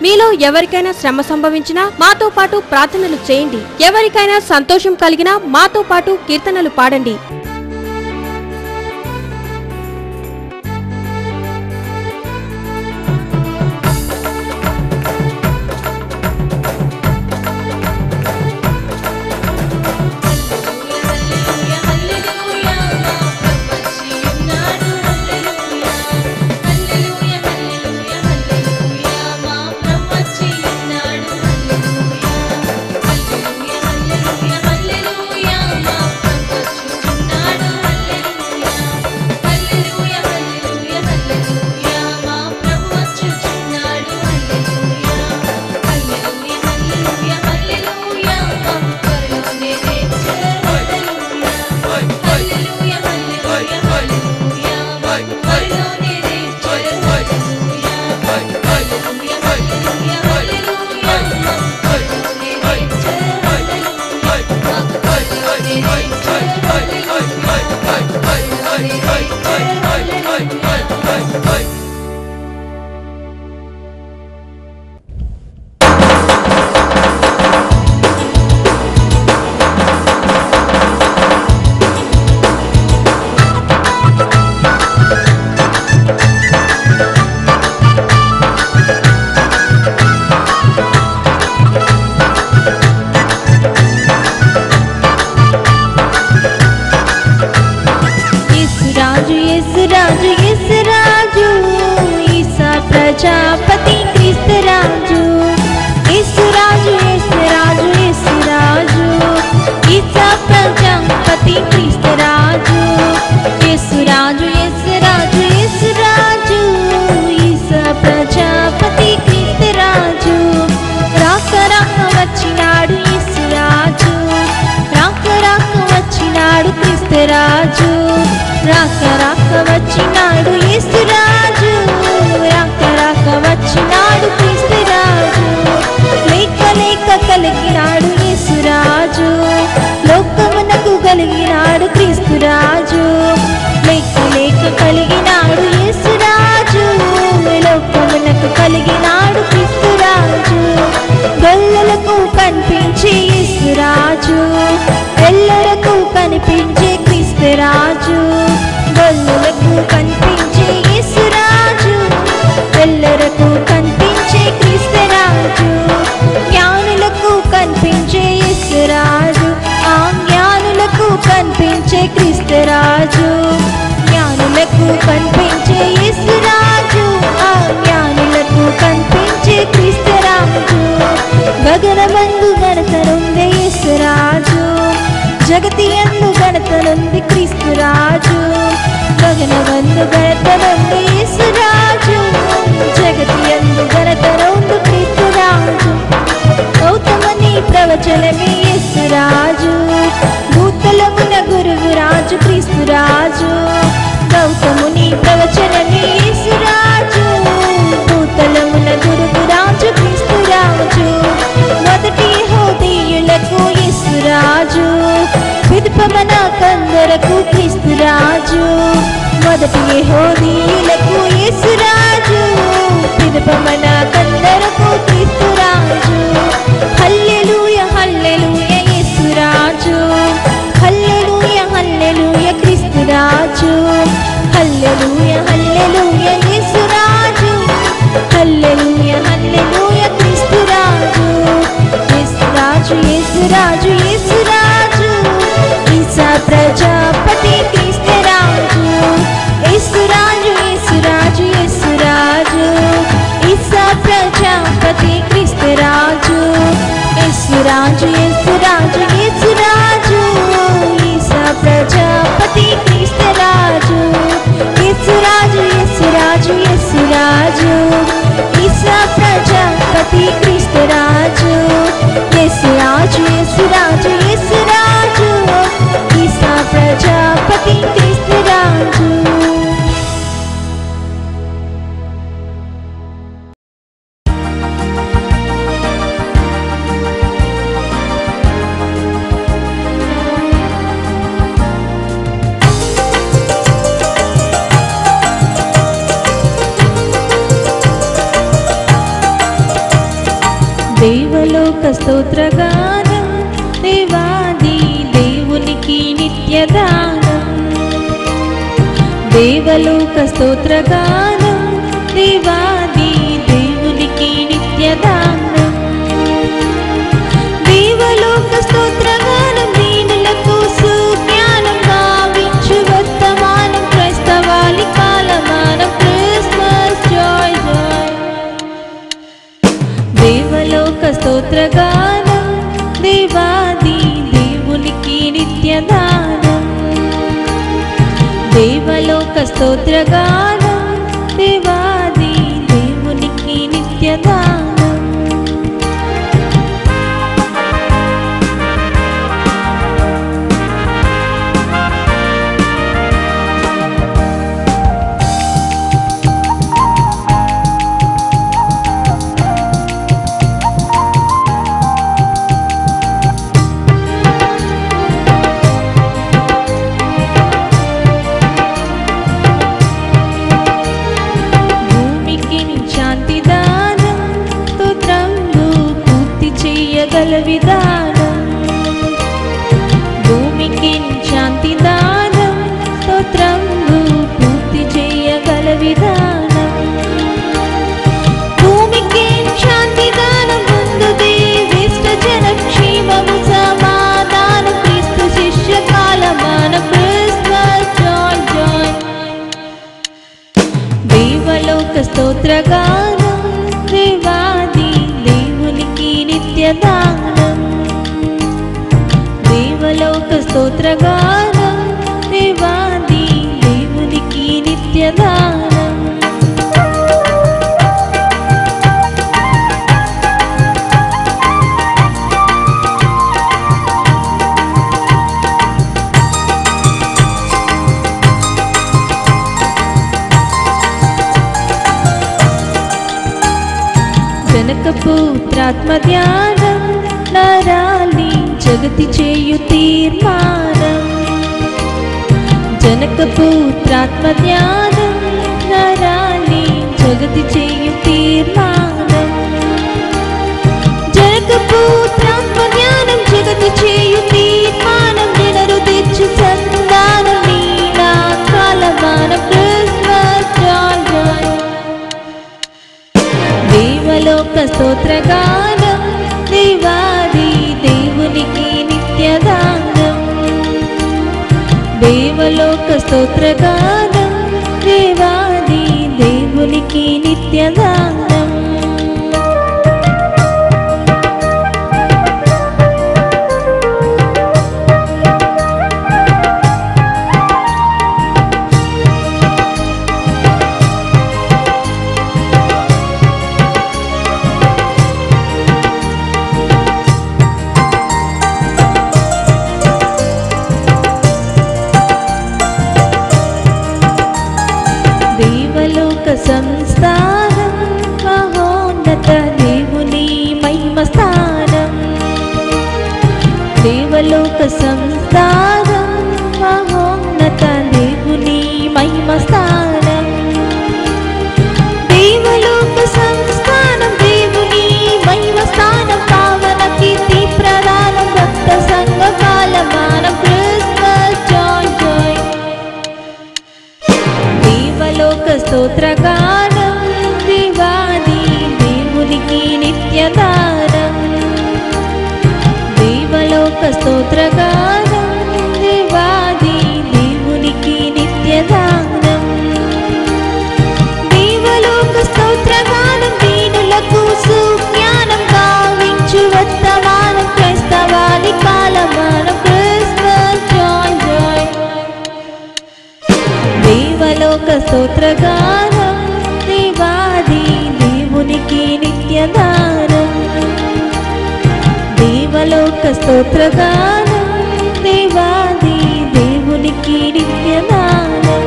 మీలో ఎవరికైనా శ్రమ సంభవించినా మాతో పాటు ప్రార్థనలు చేయండి. ఎవరికైనా సంతోషం కలిగినా మాతో పాటు కీర్తనలు పాడండి. प्रजापति क्रिस्त राजू यीशु राजू यीशु राजू यीशु राजू ईसा प्रजापति क्रिस्त राजू यीशु राजू यीशु राजू यीशु राजू ईसा प्रजापति क्रिस्त राजू राक राक वच्चिनाडु यीशु राजू राक राक वच्चिनाडु क्रिस्त राजू राक राक वच्चिनाडु यीशु राजू వచ్చినాడు క్రీస్తు రాజు లేక లేక కలిగినాడు యేసు రాజు లోకమునకు కలిగినాడు క్రీస్తు రాజు లేక లేక కలిగినాడు యేసు రాజు లోకమునకు కలిగినాడు క్రీస్తు రాజు గొల్లలకు కనిపించే యేసు రాజు ఎల్లరకు కనిపించే క్రీస్తు రాజు గొల్లలకు కనిపించే యేసు రాజు ఎల్లరకు కనిపించే క్రీస్తు రాజు జ్ఞానులకు కనిపించే యేసు రాజు ఆ జ్ఞానులకు కనిపించే క్రీస్తు రాజు జ్ఞానులకు కనిపించే యేసు రాజు ఆ జ్ఞానులకు కనిపించే క్రీస్తు రాజు గగనమందు ఘనతనుంది యేసు రాజు జగతి యందు ఘనతనుంది క్రీస్తు రాజు గగనమందు ఘనతనుంది యేసు రాజు జగతి యందు ఘనతనుంది క్రీస్తు రాజు గౌతముని ప్రవచనమే యేసు రాజు భూతలమున గురువు రాజు క్రీస్తు రాజు గౌతముని ప్రవచనమే యేసు రాజు భూతలమున గురువు రాజు క్రీస్తు రాజు మొదటి యెహూదీయులకు యేసు రాజు విదుపమన కందరకు క్రీస్తు రాజు మొదటి యెహూదీయులకు యేసు రాజు విదుపమన కందరకు క్రీస్తు రాజు హల్లెలూయా హల్లెలూయా యేసు రాజు హల్లెలూయా హల్లెలూయా క్రీస్తు రాజు హల్లెలూయా హల్లెలూయా యేసు రాజు హల్లెలూయా హల్లెలూయా క్రీస్తు రాజు యేసు ప్రజాపతి క్రీస్తు రాజు, యేసు రాజు, యేసు రాజు, యేసు రాజు, ఈసా ప్రజాపతి క్రీస్తు రాజు. దేవలోక స్తోత్రగానం, దేవాది దేవునికి నిత్యదానం. దేవలోక స్తోత్రగానం, దేవాది దేవునికి నిత్యదానం. దేవలోక స్తోత్రగానం, దీనులకు సుజ్ఞానం భావించు వర్తమానం, క్రైస్తవాళి కాలమానం, క్రిస్మస్ జాయ్ జాయ్. దేవలోక స్తోత్రగానం, దేవాది దేవునికి నిత్యదానం. దేవలోక స్తోత్రగానం, దేవాది దేవునికి నిత్యదానం. విధానం భూమికి శాంతి దానం, స్తోత్రంబు పూర్తి చేయగల విధానం. భూమికి శాంతి దానం, ముందుదే విష్ట జన క్షేమము సమాధానం, క్రీస్తు శిష్య కాలమానం, క్రిస్మస్ జాయ్ జాయ్. దేవలోక స్తోత్రగానం, దేవాది దేవునికి నిత్యదానం. దేవలోక స్తోత్రగానం, దేవాది దేవునికి నిత్యదానం. జనకపుత్రాత్మ ధ్యానం, నరాలి జగతి చేయు తీర్మానం. జనకపుత్రాత్మ ధ్యానం, నరాలి జగతి చేయు తీర్మానం. జనకపుత్రాత్మ ధ్యానం, జగతి చేయు తీర్మానం, జనరు తెచ్చు సంధానం, నీనా కాలమానం, క్రిస్మస్ జాయ్ జాయ్. దేవలోక స్తోత్రగానం, దేవాది దేవునికి నిత్యదానం. దేవలోక స్తోత్రగానం, దేవాది దేవునికి నిత్యదానం. దేవలోక సంస్థానం, మహోన్నత దేవుని మహిమ స్థానం. దేవలోక సంస్థానం, మహోన్నత దేవుని మహిమ స్థానం. దేవలోక సంస్థానం, దేవుని మహిమ స్థానం, పావన కీర్తి ప్రదానం, భక్త సంఘ కాలమానం, క్రిస్మస్ జాయ్ జాయ్. దేవలోక స్తోత్రగానం, దేవాది దేవునికి నిత్యదానం. దేవలోక స్తోత్రగానం, దేవాది దేవునికి నిత్యదానం. దేవలోక స్తోత్రగానం, దీనులకు సుజ్ఞానం గావించు వర్తమానం, క్రైస్తవాళి కాలమానం, క్రిస్మస్ జాయ్ జాయ్. దేవలోక స్తోత్రగానం, దేవాది దేవునికి నిత్యదానం. స్తోత్రగానం దేవాది దేవునికి నిత్యగానం.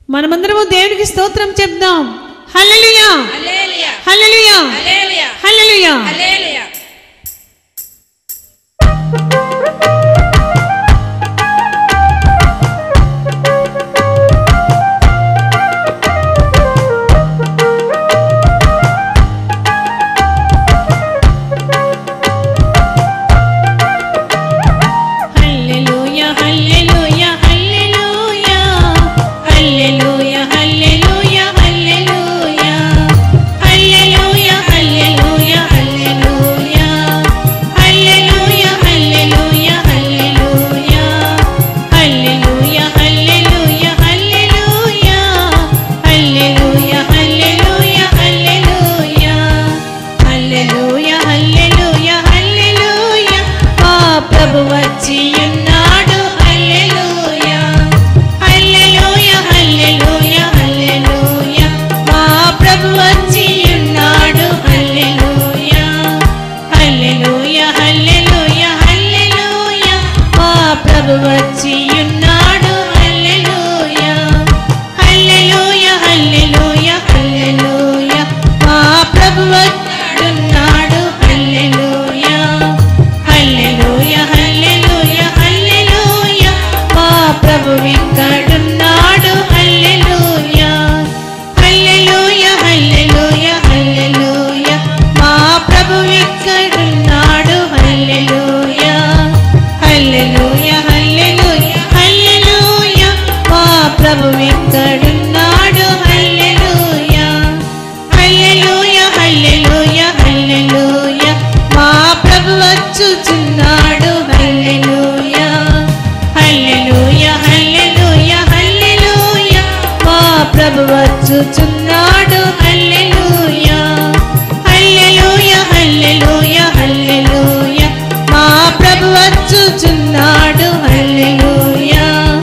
మనమందరము దేవునికి స్తోత్రం చెప్దాం. హల్లెలూయా హల్లెలూయా హల్లెలూయా హల్లెలూయా. వచ్చుచున్నాడు హల్లెలూయా హల్లెలూయా హల్లెలూయా హల్లెలూయా మా ప్రభు వచ్చుచున్నాడు హల్లెలూయా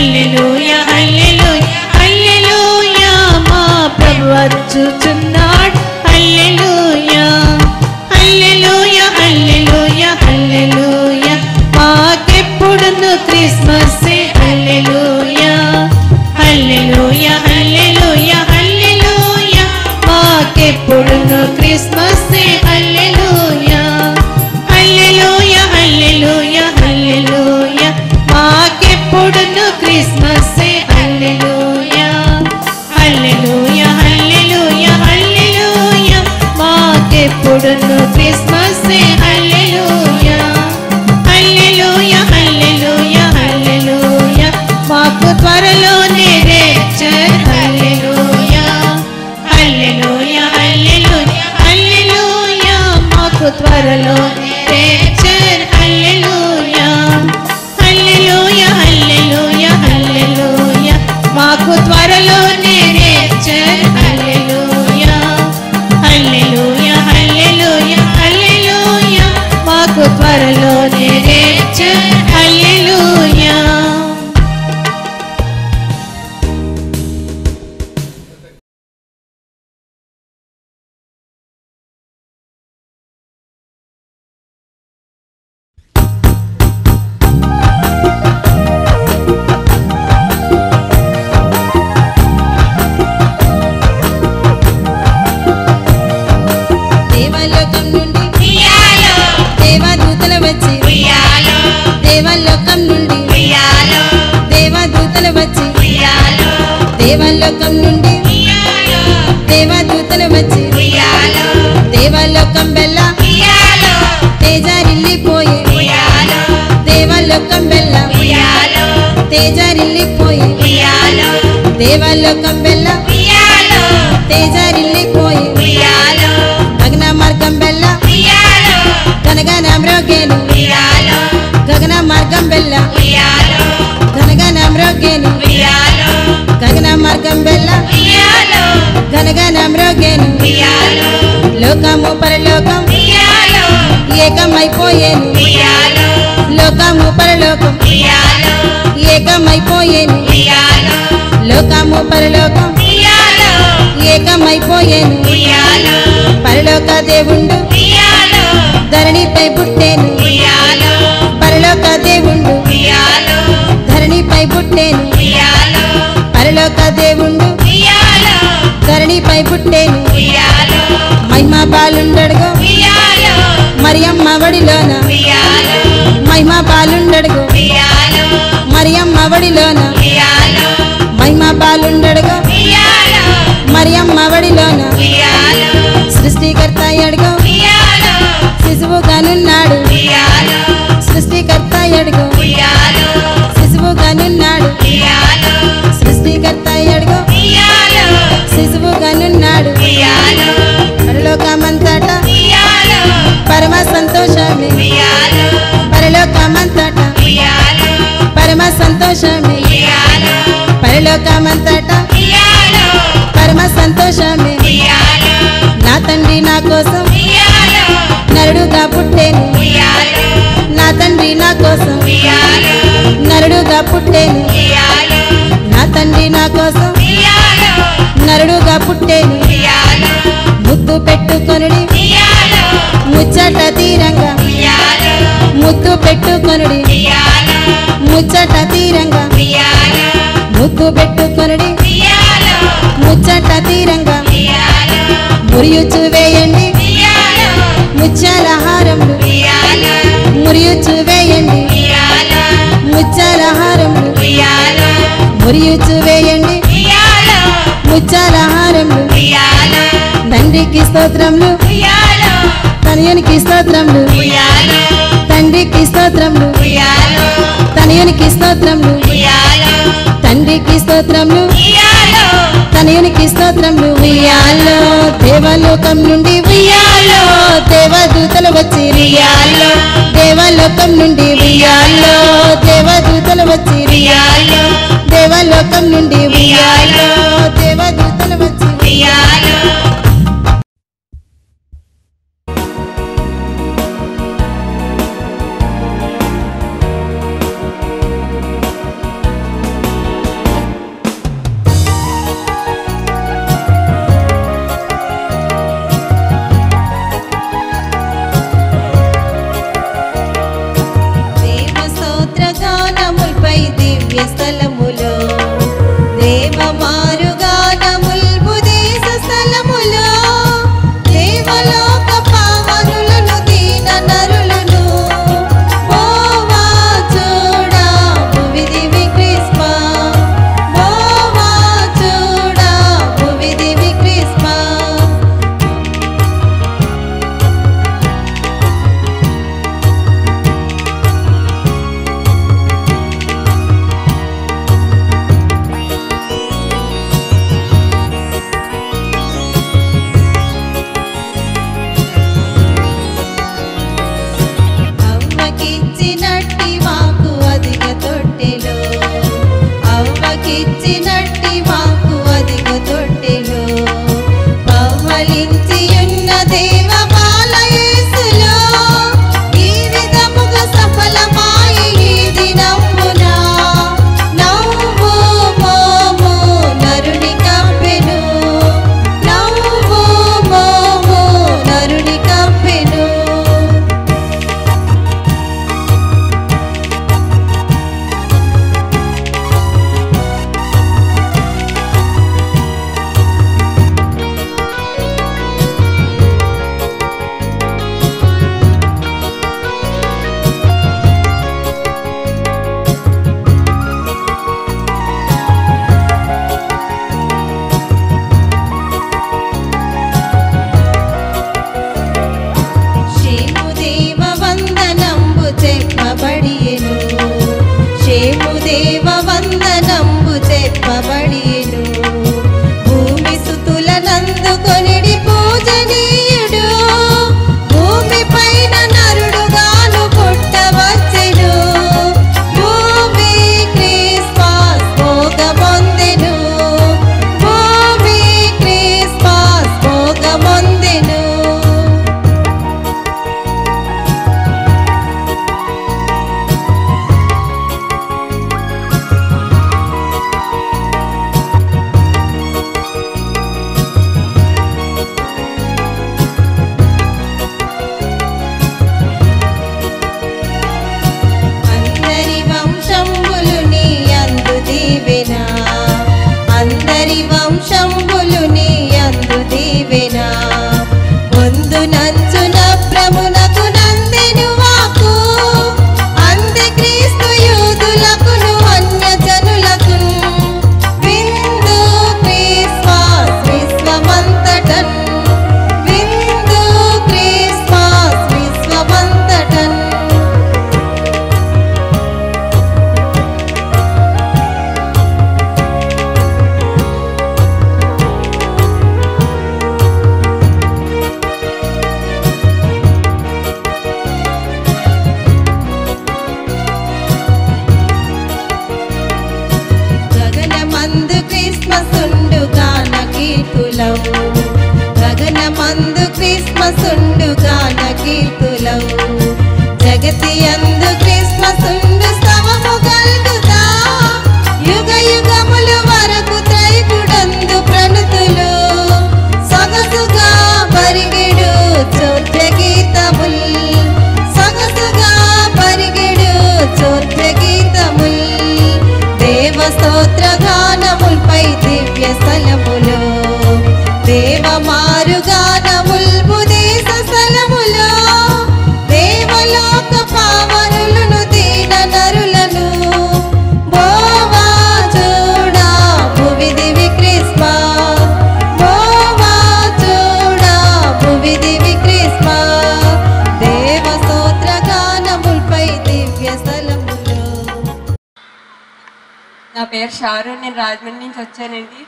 హల్లెలూయా హల్లెలూయా హల్లెలూయా మా ప్రభు వచ్చుచున్నాడు హల్లెలూయా హల్లెలూయా హల్లెలూయా హల్లెలూయా మాకెప్పుడును క్రిస్మస్ హల్లెలూయా హల్లెలూయా హల్లెలూయా హల్లెలూయా మాకెప్పుడును క్రిస్మస్ హల్లెలూయా హల్లెలూయా హల్లెలూయా హల్లెలూయా మాకెప్పుడును క్రిస్మస్ హల్లెలూయా హల్లెలూయా హల్లెలూయా హల్లెలూయా మాకెప్పుడును క్రిస్మస్ హల్లెలూయా హల్లెలూయా హల్లెలూయా హల్లెలూయా మాకు త్వరలోనే రేచర్ హల్లెలూయా హల్లెలూయా హల్లెలూయా హల్లెలూయా మాకు త్వరలోనే రేచర్ హల్లెలూయా హల్లెలూయా హల్లెలూయా హల్లెలూయా మాకు త్వరలోనే రేచర్ హల్లెలూయా హల్లెలూయా హల్లెలూయా హల్లెలూయా మాకు త్వరలోనే రేచర్ హల్లెలూయా. దేవలోకం నుండి దేవదూతలు వచ్చి దేవలోకం నుండి దేవదూతలు వచ్చి దేవలోకం నుండి దేవదూతలు వచ్చి దేవలోకం బెల్ల తేజారిల్లిపోయే దేవలోకం బెల్ల తేజారిల్లిపోయే దేవలోకం బెల్ల తేజారిల్లిపోయే గగన మార్గం బెల్ల గనగన మ్రోగేను గగన మార్గం బెల్ల గనగన మ్రోగేను గగన మార్గం బెల్ల గనగన మ్రోగేను లోకము పరలోకం ఏకమైపోయేను లోకము పరలోకం ఏకమైపోయేను లోకము పరలోకం ఏకమైపోయేను లీనమైపోయేను ఉయ్యాలో పరలోక దేవుండు ఉయ్యాలో ధరణిపై పుట్టేను ఉయ్యాలో పరలోక దేవుండు ఉయ్యాలో ధరణిపై పుట్టేను ఉయ్యాలో పరలోక దేవుండు ఉయ్యాలో ధరణిపై పుట్టేను ఉయ్యాలో మహిమా బాలుండడుగో ఉయ్యాలో మరియమ్మ వడిలోన ఉయ్యాలో మహిమా బాలుండడుగో ఉయ్యాలో మరియమ్మ వడిలోన ఉయ్యాలో మహిమా బాలుండడుగో ఉయ్యాలో మరియమ్మ వడిలోన ఉయ్యాలో సృష్టికర్త అడుగో ఉయ్యాలో శిశువుగానున్నాడు ఉయ్యాలో సృష్టికర్త అడుగో ఉయ్యాలో శిశువుగానున్నాడు ఉయ్యాలో సృష్టికర్త అడుగో ఉయ్యాలో శిశువుగానున్నాడు ఉయ్యాలో పరలోకమంతట ఉయ్యాలో పరమ సంతోషమే ఉయ్యాలో పరలోకమంతట ఉయ్యాలో పరమ సంతోషమే ఉయ్యాలో పరలోకమంతట ఉయ్యాలో పరమ సంతోషమే ఉయ్యాలో నా తండ్రి నా కోసం ఉయ్యాలో నరుడుగా పుట్టేను ఉయ్యాలో నా తండ్రి నా కోసం ఉయ్యాలో నరుడుగా పుట్టేను ఉయ్యాలో నా తండ్రి నా కోసం ఉయ్యాలో నరుడుగా పుట్టేను ఉయ్యాలో ముద్దు పెట్టుకొనుడి ఉయ్యాలో ముచ్చట తీరంగా ఉయ్యాలో ముద్దు పెట్టుకొనుడి ఉయ్యాలో ముచ్చట తీరంగా ఉయ్యాలో ముద్దు పెట్టుకొనుడి ఉయ్యాలో ముచ్చట తీరంగా ఉయ్యాలో మురియుచు వేయండి ఉయ్యాలో ముత్యాల హారములు ఉయ్యాలో మురియుచు వేయండి ఉయ్యాలో ముత్యాల హారములు ఉయ్యాలో మురియుచు వేయండి ఉయ్యాలో ముత్యాల హారములు ఉయ్యాలో తండ్రికి స్తోత్రములు ఉయ్యాలో తనయునికి స్తోత్రములు ఉయ్యాలో తండ్రికి స్తోత్రములు ఉయ్యాలో తనయునికి స్తోత్రములు ఉయ్యాలో తండ్రికి స్తోత్రములు ఉయ్యాలో తనయునికి స్తోత్రములు ఉయ్యాలో దేవలోకం నుండి ఉయ్యాలో దేవదూతలు వచ్చి ఉయ్యాలో దేవలోకం నుండి ఉయ్యాలో దేవదూతలు వచ్చి ఉయ్యాలో దేవలోకం నుండి ఉయ్యాలో దేవదూతలు వచ్చి ఉయ్యాలో దేవ స్తోత్ర గానములపై దివ్య స్థలములో దేవ పేరు షారు, నేను రాజమండ్రి నుంచి వచ్చానండి.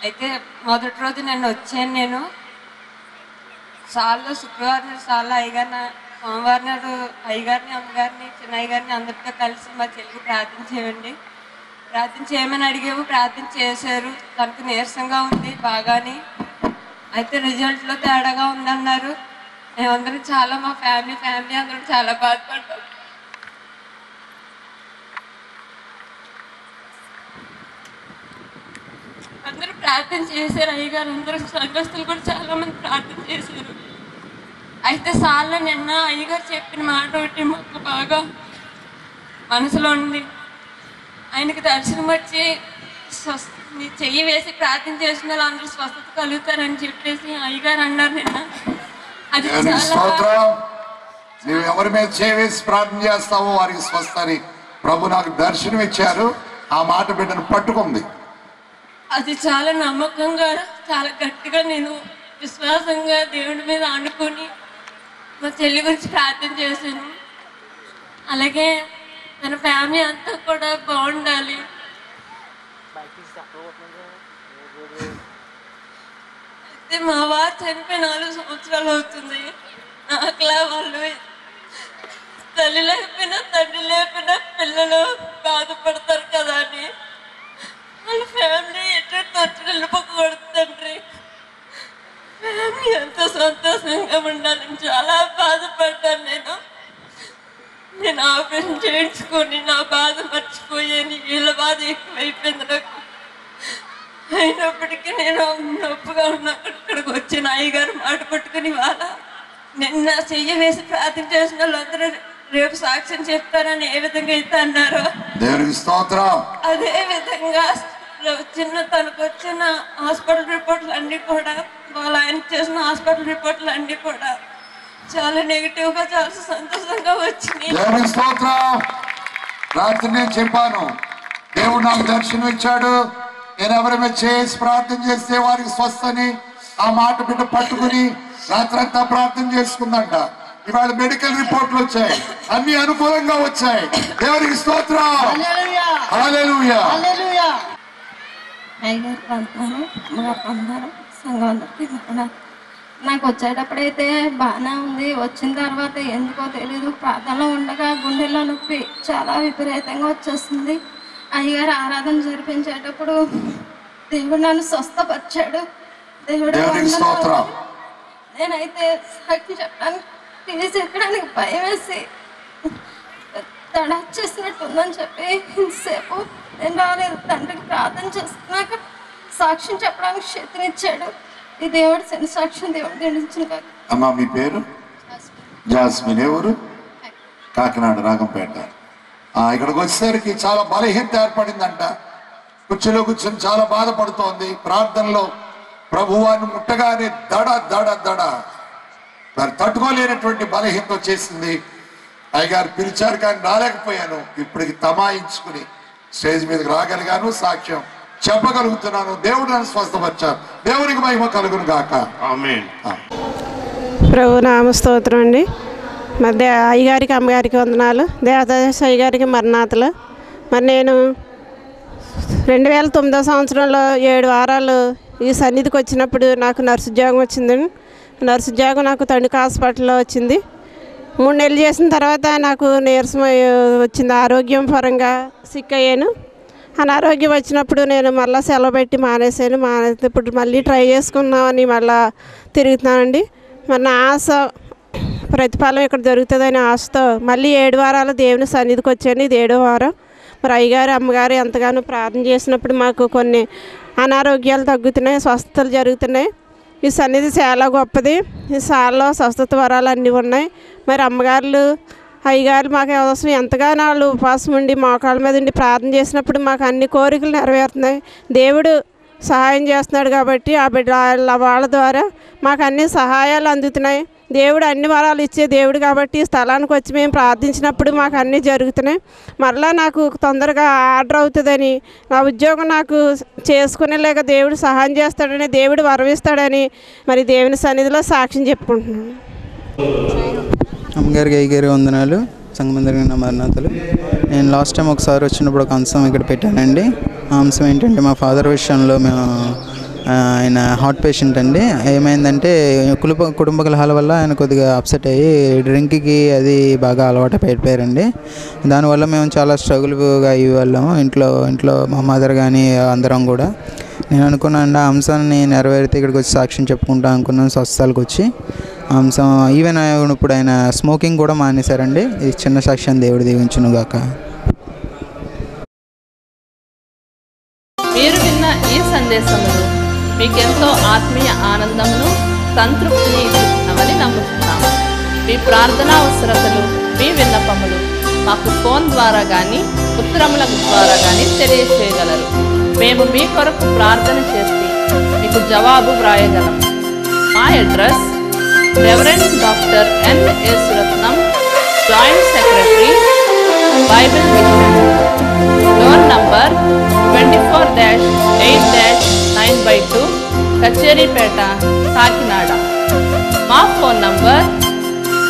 అయితే మొదటి రోజు నేను సార్లు శుక్రవారం నాడు సార్లు అయ్యగారిని, సోమవారం నాడు అయ్యగారిని, అమ్మగారిని, చిన్న అయ్యగారిని అందరితో కలిసి మా చెల్లికి ప్రార్థించేవండి. ప్రార్థన చేయమని అడిగాము, ప్రార్థన చేశారు. తనకు నీరసంగా ఉంది బాగాని. అయితే రిజల్ట్లో తేడాగా ఉందన్నారు. మేమందరం చాలా, మా ఫ్యామిలీ అందరం చాలా బాధపడ్డాం. అందరూ ప్రార్థన చేశారు. అయ్యగారు అందరూ సంఘస్థులు కూడా చాలా మంది ప్రార్థన చేశారు. అయితే సార్లు నిన్న అయ్యగారు చెప్పిన మాట ఒకటి మాకు బాగా మనసులో ఉంది. ఆయనకి దర్శనం వచ్చి చెయ్యి వేసి ప్రార్థన చేసిన వాళ్ళు అందరూ స్వస్థత కలుగుతారని చెప్పేసి అయ్యగారు అన్నారు నిన్న. అది నువ్వు ఎవరి మీద చేయి వేసి ప్రార్థన చేస్తావో వారికి స్వస్థని ప్రభు నాకు దర్శనం ఇచ్చారు. ఆ మాట బిడ్డను పట్టుకుంది. అది చాలా నమ్మకంగా, చాలా గట్టిగా నేను విశ్వాసంగా దేవుడి మీద అనుకుని మా చెల్లి గురించి ప్రార్థన చేశాను. అలాగే తన ఫ్యామిలీ అంతా కూడా బాగుండాలి. అయితే మా వారు చనిపోయి 4 సంవత్సరాలు అవుతుంది. నాకులా వాళ్ళు తల్లి లేకపోయినా తండ్రి లేకపోయినా పిల్లలు బాధపడతారు కదా అని వాళ్ళ ఫ్యామిలీ ఎట్లా వెళ్ళిపోకూడదు తండ్రి. ఫ్యామిలీ ఎంతో సంతోషంగా ఉండాలని చాలా బాధపడ్డాను. నేను ఆపరేషన్ చేయించుకొని నా బాధ మర్చిపోయాను. వీళ్ళ బాధ ఎక్కువైపోయింది నాకు. అయినప్పటికీ నేను నొప్పిగా ఉన్నాను. ఇక్కడికి వచ్చిన అయ్యగారు మాట పట్టుకుని వాళ్ళ నిన్న చెయ్యి వేసి ప్రార్థన చేసిన వాళ్ళందరూ రేపు సాక్ష్యం చెప్తారని ఏ విధంగా అయితే అన్నారో అదే విధంగా తనకు వచ్చిన హాస్పిటల్ రిపోర్ట్లు అన్నీ కూడా, వాళ్ళ ఆయనకు చేసిన హాస్పిటల్ రిపోర్ట్లు అన్నీ కూడా చాలా నెగిటివ్ గా, చాలా సంతోషంగా వచ్చినాయి. రాత్రి నేను చెప్పాను, దేవుడు నాకు దర్శనం ఇచ్చాడు. నేను ఎవరి మీద చేసి ప్రార్థన చేస్తే వారికి స్వస్థని ఆ మాట బిడ్డ పట్టుకుని రాత్రంతా ప్రార్థన చేసుకుందంట. ఇవాళ మెడికల్ రిపోర్ట్లు వచ్చాయి, అన్ని అనుకూలంగా వచ్చాయి. దేవునికి స్తోత్రం. హల్లెలూయా. అయ్యగారికి అంటారు, మాకు అందరం సంఘం అందరికీ నాకు వచ్చేటప్పుడైతే బాగానే ఉంది. వచ్చిన తర్వాత ఎందుకో తెలీదు, ప్రార్థనలో ఉండగా గుండెల్లో నొప్పి చాలా విపరీతంగా వచ్చేస్తుంది. అయ్యగారు ఆరాధన జరిపించేటప్పుడు దేవుడు నన్ను స్వస్థపరిచాడు. దేవుడు నేనైతే సాక్షి చెప్పడానికి ప్లీజ్ ఎక్కడానికి భయం వేసి తడచ్చేసినట్టుందని చెప్పి ఇంతసేపు నేను రాలేదు. తండ్రికి ప్రార్థన చేస్తున్నాక సాక్ష్యం చెప్పడానికి శక్తినిచ్చాడు. ఈ దేవుడు చిన్న సాక్ష్యం దేవుడు గెలిచిన కాక. అమ్మా మీ పేరు? జాస్మిన్. ఎవరు? కాకినాడ రాగంపేట. ఇక్కడికి వచ్చేసరికి చాలా బలహీనత ఏర్పడిందంట. కుర్చీలో కూర్చొని చాలా బాధపడుతోంది. ప్రార్థనలో ప్రభువాన్ని ముట్టగానే దడ దడ దడ మరి తట్టుకోలేనటువంటి బలహీనత వచ్చేసింది. అయ్యగారు పిలిచారు కానీ రాలేకపోయాను. ఇప్పటికి తమాయించుకుని స్టేజ్ మీదకి రాగలిగాను, సాక్ష్యం చెప్పగలుగుతున్నాను. దేవుడు నన్ను స్వస్థపరిచారు. దేవునికి మహిమ కలుగును గాక. ఆమేన్. ప్రభు నామస్తోత్రం అండి. మరి అయ్యగారికి అమ్మగారికి వందనాలు. దేవదాస్ అయ్యగారికి మరణాతలు. మరి నేను 2009 సంవత్సరంలో 7 వారాలు ఈ సన్నిధికి వచ్చినప్పుడు నాకు నర్సు ఉద్యోగం వచ్చిందండి. నర్సు ఉద్యోగం నాకు తణుకు హాస్పిటల్లో వచ్చింది. 3 నెలలు చేసిన తర్వాత నాకు నీరసం వచ్చింది. ఆరోగ్యం పరంగా సిక్ అయ్యాను. అనారోగ్యం వచ్చినప్పుడు నేను మళ్ళీ సెలవు పెట్టి మానేసాను. ఇప్పుడు మళ్ళీ ట్రై చేసుకుందామని మళ్ళీ తిరుగుతున్నానండి. మరి నా ఆశ ప్రతిఫలం ఇక్కడ దొరుకుతుందని ఆశతో మళ్ళీ 7 వారాలు దేవుని సన్నిధికి వచ్చాను. ఇది 7వ వారం. మరి అయ్యగారు అమ్మగారు ఎంతగానో ప్రార్థన చేసినప్పుడు మాకు కొన్ని అనారోగ్యాలు తగ్గుతున్నాయి, స్వస్థతలు జరుగుతున్నాయి. ఈ సన్నిధి చాలా గొప్పది. ఈ సార్లో స్వస్థత వరాలు అన్నీ ఉన్నాయి. మరి అమ్మగారులు అయ్యగారు మాకు అవసరం ఎంతగానో వాళ్ళు ఉపవాసం ఉండి మోకాళ్ళ మీద ఉండి ప్రార్థన చేసినప్పుడు మాకు అన్ని కోరికలు నెరవేరుతున్నాయి. దేవుడు సహాయం చేస్తున్నాడు కాబట్టి ఆ బిడ్డ వాళ్ళ ద్వారా మాకు అన్ని సహాయాలు అందుతున్నాయి. దేవుడు అన్ని వరాలు ఇచ్చే దేవుడు కాబట్టి ఈ స్థలానికి వచ్చి మేము ప్రార్థించినప్పుడు మాకు అన్నీ జరుగుతున్నాయి. మరలా నాకు తొందరగా ఆర్డర్ అవుతుందని, నా ఉద్యోగం నాకు చేసుకునేలాగా దేవుడు సహాయం చేస్తాడని, దేవుడు వరవిస్తాడని మరి దేవుని సన్నిధిలో సాక్ష్యం చెప్పుకుంటున్నాను. అమ్మగారికి అయ్యగారి వందనాలు. సంఘమందరికి నా మరణాతలు. నేను లాస్ట్ టైం ఒకసారి వచ్చినప్పుడు ఒక అంశం ఇక్కడ పెట్టానండి. ఆ అంశం ఏంటంటే మా ఫాదర్ విషయంలో మేము ఆయన హార్ట్ పేషెంట్ అండి. ఏమైందంటే కుటుంబ కలహాల వల్ల ఆయన కొద్దిగా అప్సెట్ అయ్యి డ్రింక్కి అది బాగా అలవాటు అయిపోయారండి. దానివల్ల మేము చాలా స్ట్రగుల్గా అయ్యి వెళ్ళాము ఇంట్లో మా మదర్ కానీ అందరం కూడా. నేను అనుకున్నాను ఆ అంశాన్ని నెరవేరితే ఇక్కడికి వచ్చి సాక్ష్యం చెప్పుకుంటా అనుకున్నాను. స్వస్థాలకు వచ్చి ఆ అంశం ఈవెన్ ఇప్పుడు ఆయన స్మోకింగ్ కూడా మానేశారండి. ఇది చిన్న సాక్ష్యం దేవుడు దీవించును గాక. మీరు విన్న ఈ సందేశములు మీకెంతో ఆత్మీయ ఆనందమును సంతృప్తిని ఇచ్చినవని నమ్ముతున్నాము. మీ ప్రార్థనా అవసరతలు మీ విన్నపములు మాకు ఫోన్ ద్వారా కానీ ఉత్తరముల ద్వారా కానీ తెలియచేయగలరు. మేము మీ కొరకు ప్రార్థన చేసి మీకు జవాబు వ్రాయగలము. మా address reverend doctor N.S. Ratnam, joint secretary, Bible mission, door number 24-8-9/2, Kacheripeta, Kakinada. మా ఫోన్ నంబర్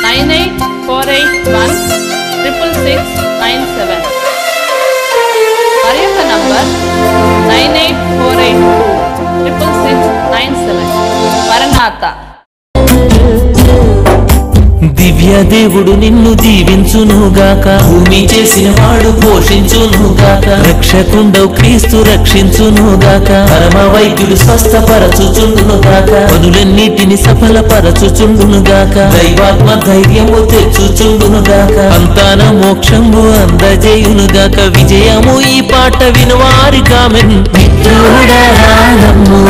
9848166697. మరి యొక్క నంబర్ 9848266697. మరణాత. దివ్య దేవుడు నిన్ను దీవించునుగాక, భూమి చేసిన వాడు పోషించునుగాక, రక్షకుండవు క్రీస్తు రక్షించునుగాక, పరమ వైద్యుడు స్వస్థపరచుచుండునుగాక, పనులన్నిటిని సఫలపరచుచుండునుగాక, దైవాత్మ ధైర్యము తెచ్చుచుండునుగాక, సంతాన మోక్షము అందజేయునుగాక. విజయము ఈ పాట వినువారికామెన్. మిత్రుడరానమ్ము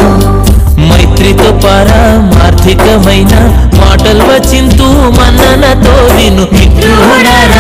మైత్రితో పారమార్థికమైన మాటలు వచింతూ మన్ననతో విను. మిత్రుడరా